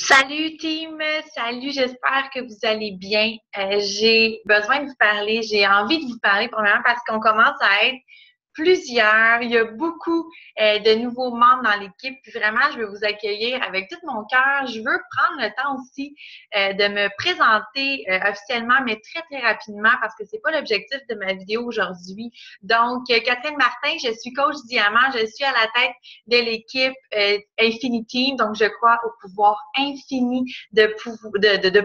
Salut team, salut, j'espère que vous allez bien. J'ai besoin de vous parler, j'ai envie de vous parler premièrement parce qu'on commence à être plusieurs. Il y a beaucoup de nouveaux membres dans l'équipe. Puis vraiment, je veux vous accueillir avec tout mon cœur. Je veux prendre le temps aussi de me présenter officiellement, mais très, très rapidement parce que c'est pas l'objectif de ma vidéo aujourd'hui. Donc, Catherine Martin, je suis coach diamant. Je suis à la tête de l'équipe Infinity. Donc, je crois au pouvoir infini de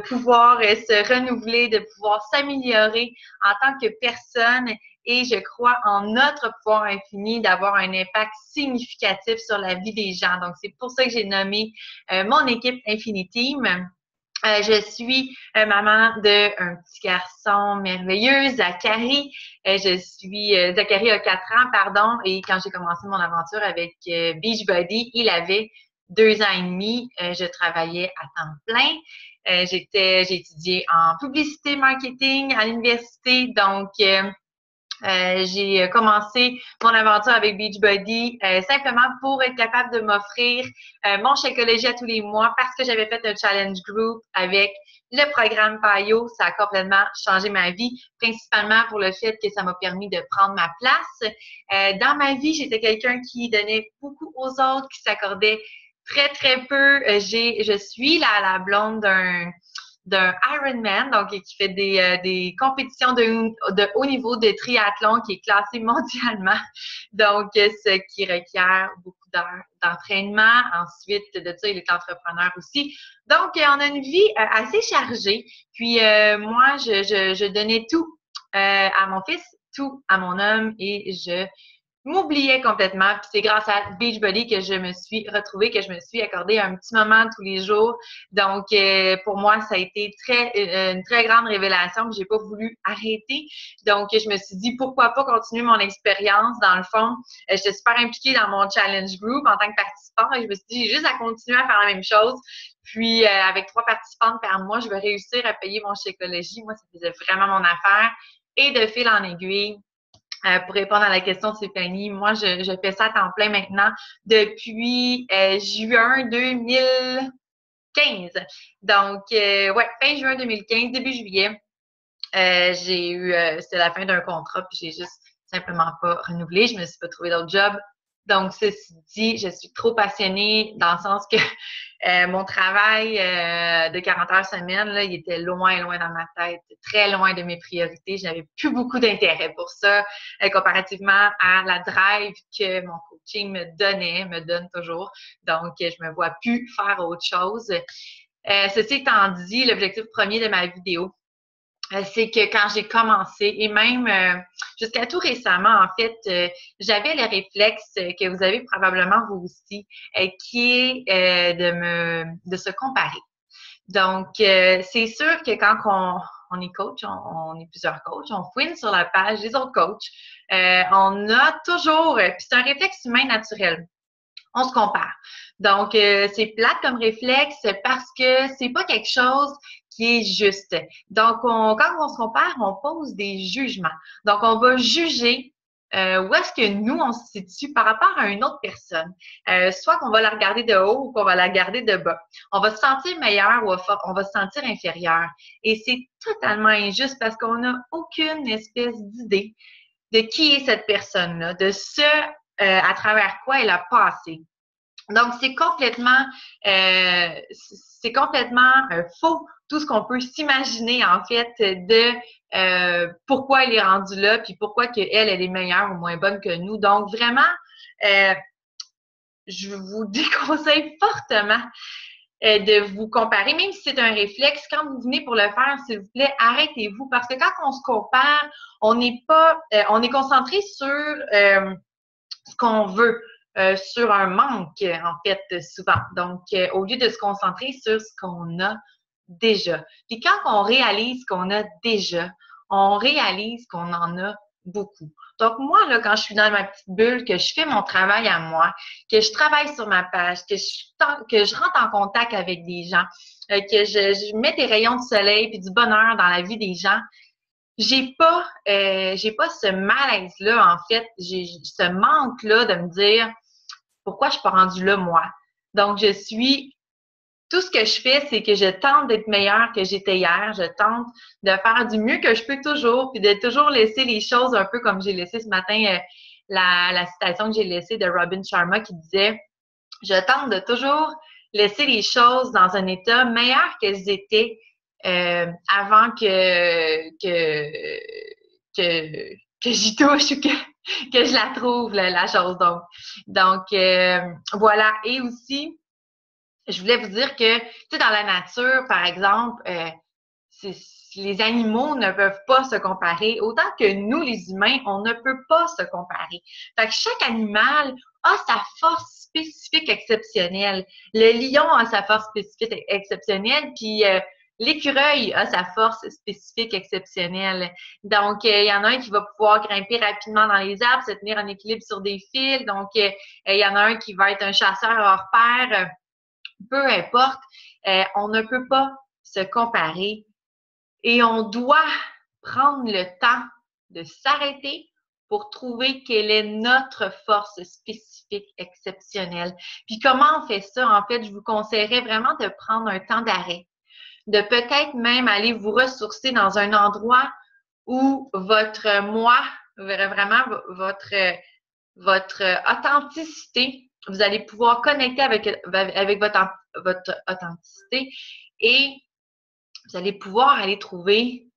pouvoir se renouveler, de pouvoir s'améliorer en tant que personne et je crois en notre pouvoir infini d'avoir un impact significatif sur la vie des gens. Donc, c'est pour ça que j'ai nommé mon équipe Infinity. Je suis maman d'un petit garçon merveilleux, Zachary. Zachary a 4 ans, pardon, et quand j'ai commencé mon aventure avec Beachbody, il avait 2 ans et demi. Je travaillais à temps plein. J'ai étudié en publicité marketing à l'université, donc j'ai commencé mon aventure avec Beachbody simplement pour être capable de m'offrir mon Shakeology à tous les mois parce que j'avais fait un challenge group avec le programme PAIO. Ça a complètement changé ma vie, principalement pour le fait que ça m'a permis de prendre ma place. Dans ma vie, j'étais quelqu'un qui donnait beaucoup aux autres, qui s'accordait très, très peu. Je suis la blonde d'un Ironman, donc qui fait des compétitions de haut niveau de triathlon, qui est classé mondialement. Donc, ce qui requiert beaucoup d'heures d'entraînement. Ensuite, de ça, il est entrepreneur aussi. Donc, on a une vie assez chargée. Puis, moi, je donnais tout à mon fils, tout à mon homme et je m'oubliais complètement. Puis c'est grâce à Beachbody que je me suis retrouvée, que je me suis accordé un petit moment tous les jours. Donc, pour moi, ça a été une très grande révélation que j'ai pas voulu arrêter. Donc, je me suis dit, pourquoi pas continuer mon expérience. Dans le fond, j'étais super impliquée dans mon challenge group en tant que participant. Et je me suis dit, j'ai juste à continuer à faire la même chose. Puis, avec 3 participantes par mois, je vais réussir à payer mon Shakeology. Moi, ça faisait vraiment mon affaire. Et de fil en aiguille, pour répondre à la question de Stéphanie, moi, je fais ça à temps plein maintenant depuis juin 2015. Donc, ouais, fin juin 2015, début juillet, c'était la fin d'un contrat, puis j'ai juste simplement pas renouvelé. Je me suis pas trouvé d'autre job. Donc, ceci dit, je suis trop passionnée dans le sens que mon travail de 40 heures semaine, là, il était loin, loin dans ma tête, très loin de mes priorités. Je n'avais plus beaucoup d'intérêt pour ça, comparativement à la drive que mon coaching me donne toujours. Donc, je me vois plus faire autre chose. Ceci étant dit, l'objectif premier de ma vidéo, c'est que quand j'ai commencé, et même jusqu'à tout récemment, en fait, j'avais le réflexe que vous avez probablement vous aussi, qui est de se comparer. Donc, c'est sûr que quand on est coach, on est plusieurs coachs, on fouine sur la page des autres coachs, on a toujours, puis c'est un réflexe humain naturel, on se compare. Donc, c'est plate comme réflexe parce que c'est pas quelque chose qui est juste. Donc, quand on se compare, on pose des jugements. Donc, on va juger où est-ce que nous, on se situe par rapport à une autre personne. Soit qu'on va la regarder de haut ou qu'on va la regarder de bas. On va se sentir meilleur ou on va se sentir inférieur. Et c'est totalement injuste parce qu'on n'a aucune espèce d'idée de qui est cette personne-là, de ce à travers quoi elle a passé. Donc, c'est complètement faux tout ce qu'on peut s'imaginer en fait de pourquoi elle est rendue là, puis pourquoi qu'elle est meilleure ou moins bonne que nous. Donc, vraiment, euh, je vous déconseille fortement de vous comparer, même si c'est un réflexe. Quand vous venez pour le faire, s'il vous plaît, arrêtez-vous parce que quand on se compare, on est concentré sur ce qu'on veut. Sur un manque, en fait, souvent. Donc, au lieu de se concentrer sur ce qu'on a déjà. Puis quand on réalise ce qu'on a déjà, on réalise qu'on en a beaucoup. Donc, moi, là, quand je suis dans ma petite bulle, que je fais mon travail à moi, que je travaille sur ma page, que je rentre en contact avec des gens, que je mets des rayons de soleil puis du bonheur dans la vie des gens, j'ai pas ce malaise-là, en fait. J'ai ce manque-là de me dire pourquoi je suis pas rendue là, moi. Donc, je suis tout ce que je fais, c'est que je tente d'être meilleure que j'étais hier. Je tente de faire du mieux que je peux toujours, puis de toujours laisser les choses un peu comme j'ai laissé ce matin la citation que j'ai laissée de Robin Sharma qui disait « Je tente de toujours laisser les choses dans un état meilleur qu'elles étaient avant que j'y touche ou que je la trouve, la chose. » Donc voilà. Et aussi, je voulais vous dire que, tu sais, dans la nature, par exemple, les animaux ne peuvent pas se comparer, autant que nous, les humains, on ne peut pas se comparer. Fait que chaque animal a sa force spécifique exceptionnelle. Le lion a sa force spécifique exceptionnelle, puis l'écureuil a sa force spécifique exceptionnelle. Donc, il y en a un qui va pouvoir grimper rapidement dans les arbres, se tenir en équilibre sur des fils. Donc, il y en a un qui va être un chasseur hors pair. Peu importe, on ne peut pas se comparer et on doit prendre le temps de s'arrêter pour trouver quelle est notre force spécifique exceptionnelle. Puis comment on fait ça? En fait, je vous conseillerais vraiment de prendre un temps d'arrêt, de peut-être même aller vous ressourcer dans un endroit où votre moi, vraiment votre authenticité, vous allez pouvoir connecter avec votre authenticité et vous allez pouvoir aller trouver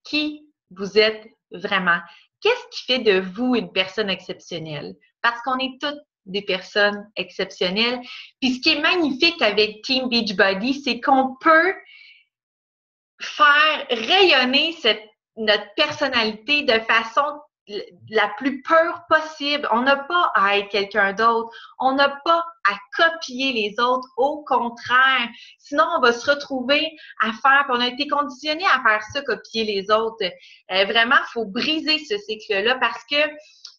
qui vous êtes vraiment. Qu'est-ce qui fait de vous une personne exceptionnelle? Parce qu'on est toutes des personnes exceptionnelles. Puis ce qui est magnifique avec Team Beachbody, c'est qu'on peut faire rayonner notre personnalité de façon la plus pure possible. On n'a pas à être quelqu'un d'autre. On n'a pas à copier les autres. Au contraire. Sinon, on va se retrouver à faire, puis on a été conditionné à faire ça, copier les autres. Vraiment, il faut briser ce cycle-là parce que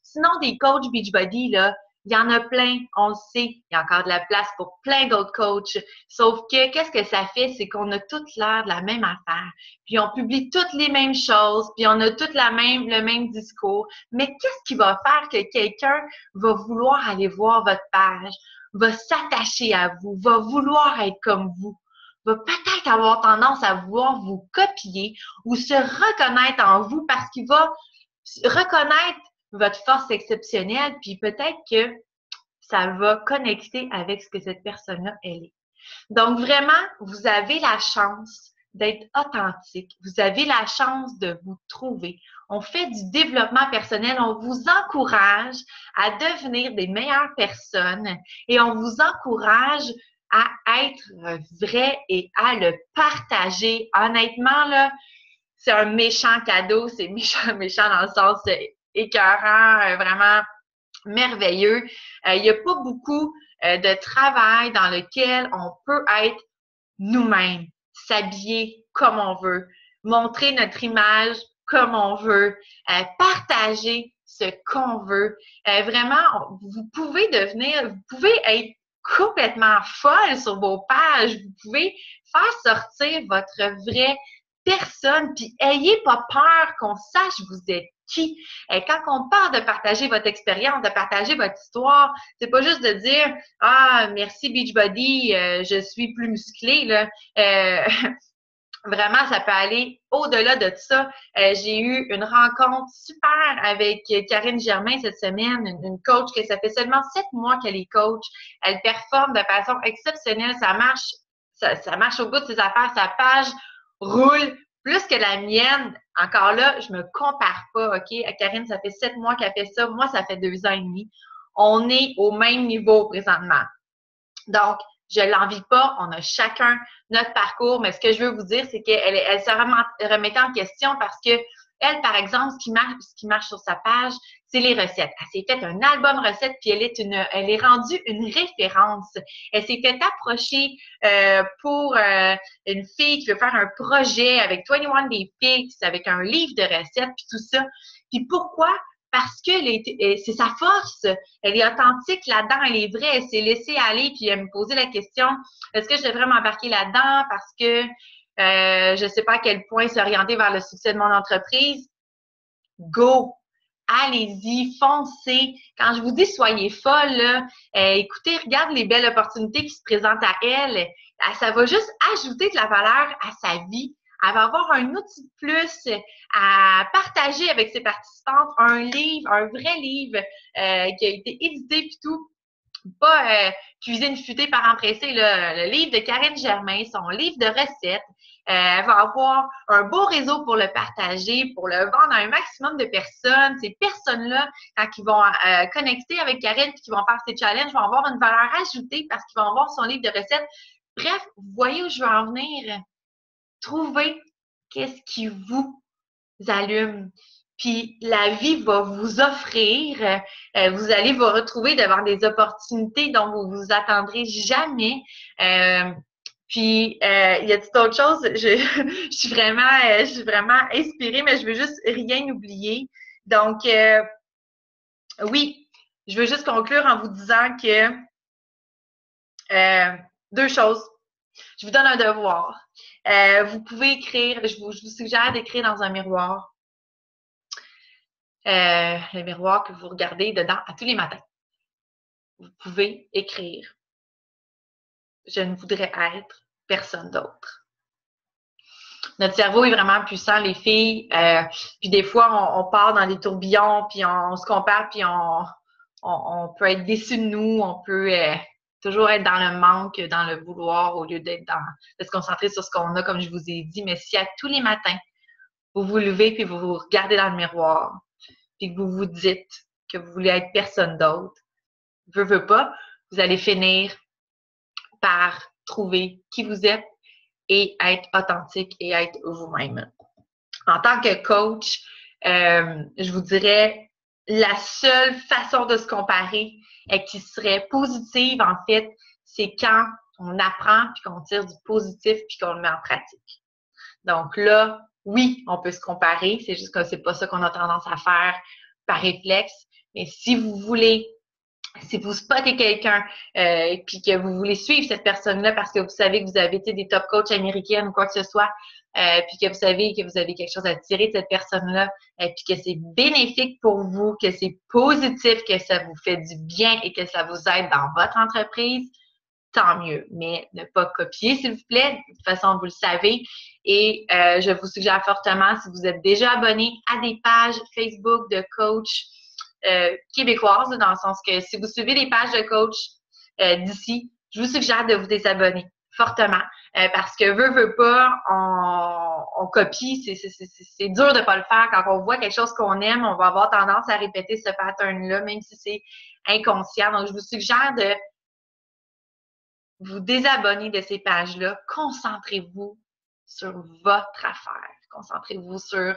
sinon, des coachs Beachbody, là, il y en a plein, on le sait. Il y a encore de la place pour plein d'autres coachs. Sauf que, qu'est-ce que ça fait? C'est qu'on a toutes l'air de la même affaire. Puis on publie toutes les mêmes choses, puis on a toutes le même discours. Mais qu'est-ce qui va faire que quelqu'un va vouloir aller voir votre page, va s'attacher à vous, va vouloir être comme vous, va peut-être avoir tendance à vouloir vous copier ou se reconnaître en vous parce qu'il va reconnaître votre force exceptionnelle, puis peut-être que ça va connecter avec ce que cette personne-là, elle est. Donc, vraiment, vous avez la chance d'être authentique. Vous avez la chance de vous trouver. On fait du développement personnel. On vous encourage à devenir des meilleures personnes et on vous encourage à être vrai et à le partager. Honnêtement, là, c'est un méchant cadeau. C'est méchant, méchant dans le sens écœurant, vraiment merveilleux. Il n'y a pas beaucoup de travail dans lequel on peut être nous-mêmes, s'habiller comme on veut, montrer notre image comme on veut, partager ce qu'on veut. Vraiment, vous pouvez être complètement folle sur vos pages. Vous pouvez faire sortir votre vraie personne, puis ayez pas peur qu'on sache vous êtes qui. Quand on parle de partager votre expérience, de partager votre histoire, c'est pas juste de dire « Ah, merci Beachbody, je suis plus musclée. » là. Vraiment, ça peut aller au-delà de ça. J'ai eu une rencontre super avec Karine Germain cette semaine, une coach que ça fait seulement 7 mois qu'elle est coach. Elle performe de façon exceptionnelle. Ça marche au bout de ses affaires. Sa page roule plus que la mienne. Encore là, je me compare pas, OK? Karine, ça fait 7 mois qu'elle fait ça. Moi, ça fait 2 ans et demi. On est au même niveau présentement. Donc, je l'envie pas, on a chacun notre parcours, mais ce que je veux vous dire, c'est qu'elle se remettait en question parce que elle, par exemple, ce qui marche sur sa page, c'est les recettes. Elle s'est fait un album recette, puis elle est rendue une référence. Elle s'est fait approcher pour une fille qui veut faire un projet avec 21 Day Fix, avec un livre de recettes, puis tout ça. Puis pourquoi? Parce que c'est sa force. Elle est authentique là-dedans, elle est vraie. Elle s'est laissée aller, puis elle me posait la question, est-ce que je devrais m'embarquer là-dedans parce que je ne sais pas à quel point s'orienter vers le succès de mon entreprise? Go! allez-y, foncez. Quand je vous dis soyez folle, là, écoutez, regarde les belles opportunités qui se présentent à elle. Ça va juste ajouter de la valeur à sa vie. Elle va avoir un outil de plus à partager avec ses participantes, un livre, un vrai livre qui a été édité puis tout. Pas Cuisine futée par empressé, le livre de Karine Germain, son livre de recettes. Elle va avoir un beau réseau pour le partager, pour le vendre à un maximum de personnes. Ces personnes-là, quand ils vont connecter avec Karine et qu'ils vont faire ces challenges, vont avoir une valeur ajoutée parce qu'ils vont avoir son livre de recettes. Bref, vous voyez où je veux en venir? Trouvez qu'est-ce qui vous allume. Puis la vie va vous offrir, vous allez vous retrouver devant des opportunités dont vous vous attendrez jamais. Puis il y a d'autres choses. Je suis vraiment inspirée, mais je veux juste rien oublier. Donc oui, je veux juste conclure en vous disant que deux choses. Je vous donne un devoir. Vous pouvez écrire, je vous suggère d'écrire dans un miroir. Le miroir que vous regardez dedans à tous les matins. Vous pouvez écrire « Je ne voudrais être personne d'autre ». Notre cerveau est vraiment puissant, les filles. Puis des fois, on part dans des tourbillons, puis on se compare, puis on peut être déçu de nous, on peut toujours être dans le manque, dans le vouloir, au lieu de se concentrer sur ce qu'on a, comme je vous ai dit. Mais si à tous les matins, vous vous levez, puis vous vous regardez dans le miroir, puis que vous vous dites que vous voulez être personne d'autre, veux pas, vous allez finir par trouver qui vous êtes et être authentique et être vous-même. En tant que coach, je vous dirais la seule façon de se comparer et qui serait positive, en fait, c'est quand on apprend puis qu'on tire du positif puis qu'on le met en pratique. Donc là, oui, on peut se comparer, c'est juste que c'est pas ça qu'on a tendance à faire par réflexe. Mais si vous voulez, si vous spottez quelqu'un puis que vous voulez suivre cette personne-là parce que vous savez que vous avez des top coachs américaines ou quoi que ce soit, puis que vous savez que vous avez quelque chose à tirer de cette personne-là, puis que c'est bénéfique pour vous, que c'est positif, que ça vous fait du bien et que ça vous aide dans votre entreprise, tant mieux. Mais ne pas copier, s'il vous plaît. De toute façon, vous le savez. Et je vous suggère fortement, si vous êtes déjà abonné à des pages Facebook de coach québécoises, dans le sens que si vous suivez les pages de coach d'ici, je vous suggère de vous désabonner fortement. Parce que veut pas, on copie, c'est dur de pas le faire. Quand on voit quelque chose qu'on aime, on va avoir tendance à répéter ce pattern-là, même si c'est inconscient. Donc, je vous suggère de vous désabonner de ces pages-là. Concentrez-vous sur votre affaire. Concentrez-vous sur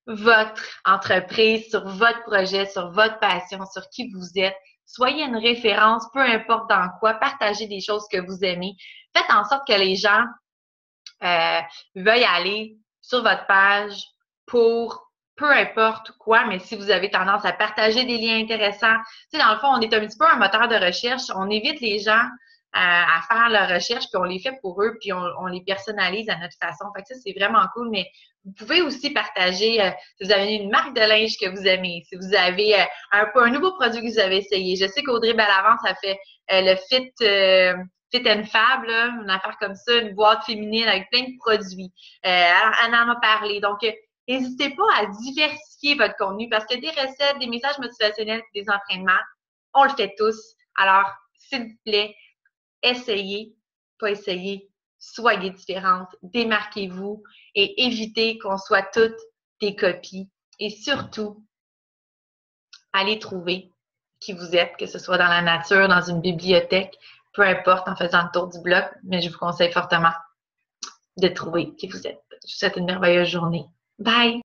votre entreprise, sur votre projet, sur votre passion, sur qui vous êtes. Soyez une référence, peu importe dans quoi. Partagez des choses que vous aimez. Faites en sorte que les gens veuillent aller sur votre page pour peu importe quoi, mais si vous avez tendance à partager des liens intéressants, tu sais, dans le fond, on est un petit peu un moteur de recherche. On évite les gens à faire leur recherche, puis on les fait pour eux, puis on les personnalise à notre façon. Fait que ça, c'est vraiment cool, mais vous pouvez aussi partager si vous avez une marque de linge que vous aimez, si vous avez un nouveau produit que vous avez essayé. Je sais qu'Audrey Bellavance a fait le Fit and Fab, là, une affaire comme ça, une boîte féminine avec plein de produits. Alors, elle en a parlé. Donc, n'hésitez pas à diversifier votre contenu parce que des recettes, des messages motivationnels, des entraînements, on le fait tous. Alors, s'il vous plaît, essayez, pas essayez, soyez différentes, démarquez-vous et évitez qu'on soit toutes des copies. Et surtout, allez trouver qui vous êtes, que ce soit dans la nature, dans une bibliothèque, peu importe, en faisant le tour du bloc, mais je vous conseille fortement de trouver qui vous êtes. Je vous souhaite une merveilleuse journée. Bye!